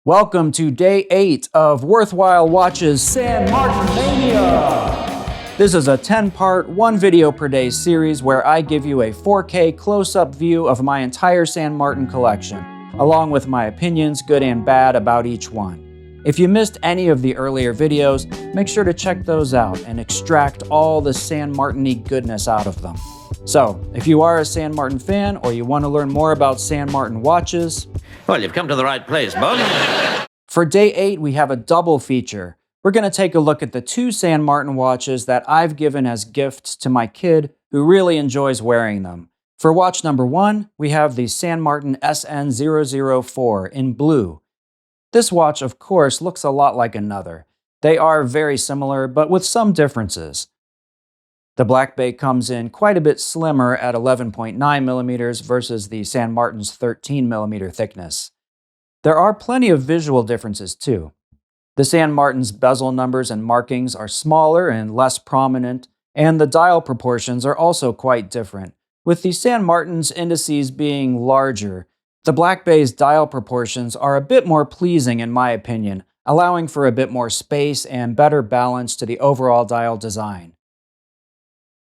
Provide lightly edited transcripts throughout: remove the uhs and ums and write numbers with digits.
Welcome to day 8 of Worthwhile Watches San Martin Mania! This is a 10-part, 1 video per day series where I give you a 4K close-up view of my entire San Martin collection, along with my opinions, good and bad, about each one. If you missed any of the earlier videos, make sure to check those out and extract all the San Martin-y goodness out of them. So, if you are a San Martin fan or you want to learn more about San Martin watches, well, you've come to the right place, bud. For day 8, we have a double feature. We're going to take a look at the 2 San Martin watches that I've given as gifts to my kid who really enjoys wearing them. For watch number 1, we have the San Martin SN004 in blue. This watch, of course, looks a lot like another. They are very similar, but with some differences. The Black Bay comes in quite a bit slimmer at 11.9 millimeters versus the San Martin's 13 millimeter thickness. There are plenty of visual differences too. The San Martin's bezel numbers and markings are smaller and less prominent, and the dial proportions are also quite different, with the San Martin's indices being larger. The Black Bay's dial proportions are a bit more pleasing in my opinion, allowing for a bit more space and better balance to the overall dial design.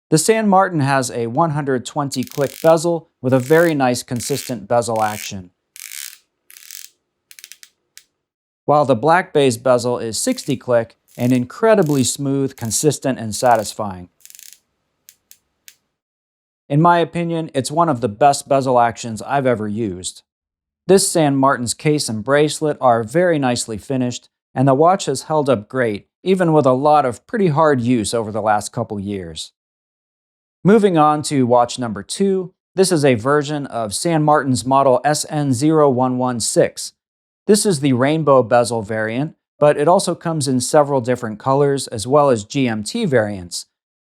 The San Martin has a 120 click bezel with a very nice consistent bezel action, while the Black Bay's bezel is 60 click and incredibly smooth, consistent, and satisfying. In my opinion, it's one of the best bezel actions I've ever used. This San Martin's case and bracelet are very nicely finished, and the watch has held up great, even with a lot of pretty hard use over the last couple years. Moving on to watch number 2, this is a version of San Martin's model SN0116. This is the rainbow bezel variant, but it also comes in several different colors as well as GMT variants.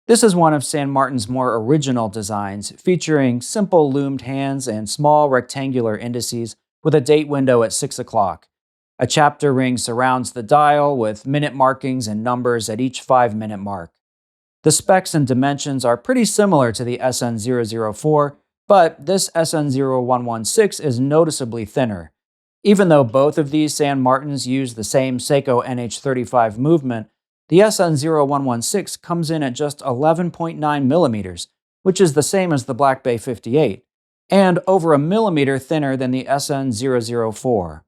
This is one of San Martin's more original designs, featuring simple loomed hands and small rectangular indices with a date window at 6 o'clock. A chapter ring surrounds the dial with minute markings and numbers at each 5-minute mark. The specs and dimensions are pretty similar to the SN004, but this SN0116 is noticeably thinner. Even though both of these San Martins use the same Seiko NH35 movement, the SN0116 comes in at just 11.9 millimeters, which is the same as the Black Bay 58, and over a millimeter thinner than the SN004.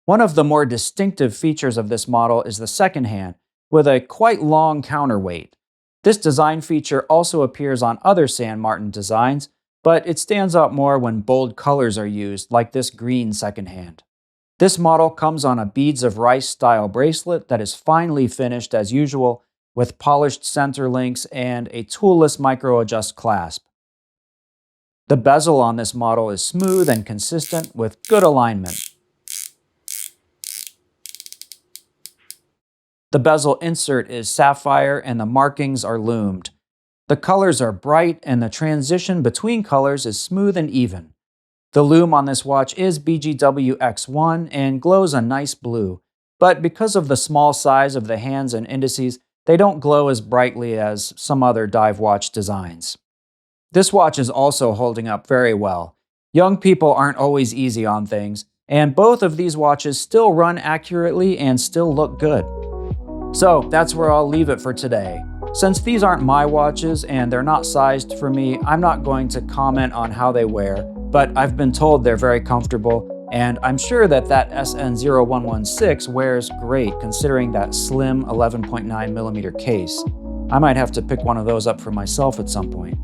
One of the more distinctive features of this model is the second hand, with a quite long counterweight. This design feature also appears on other San Martin designs, but it stands out more when bold colors are used, like this green second hand. This model comes on a beads of rice style bracelet that is finely finished as usual, with polished center links and a toolless micro-adjust clasp. The bezel on this model is smooth and consistent with good alignment. The bezel insert is sapphire and the markings are loomed. The colors are bright and the transition between colors is smooth and even. The loom on this watch is BGW X1 and glows a nice blue, but because of the small size of the hands and indices, they don't glow as brightly as some other dive watch designs. This watch is also holding up very well. Young people aren't always easy on things, and both of these watches still run accurately and still look good. So that's where I'll leave it for today. Since these aren't my watches and they're not sized for me, I'm not going to comment on how they wear, but I've been told they're very comfortable, and I'm sure that SN0116 wears great considering that slim 11.9 millimeter case. I might have to pick one of those up for myself at some point.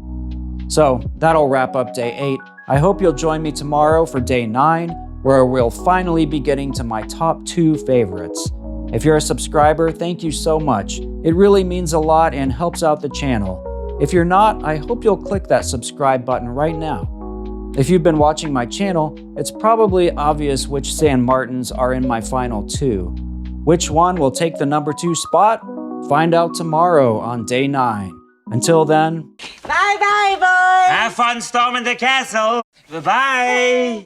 So that'll wrap up day 8. I hope you'll join me tomorrow for day 9, where we'll finally be getting to my top 2 favorites. If you're a subscriber, thank you so much. It really means a lot and helps out the channel. If you're not, I hope you'll click that subscribe button right now. If you've been watching my channel, it's probably obvious which San Martins are in my final 2. Which one will take the number 2 spot? Find out tomorrow on day 9. Until then, bye-bye, boys! Have fun storming the castle! Bye-bye!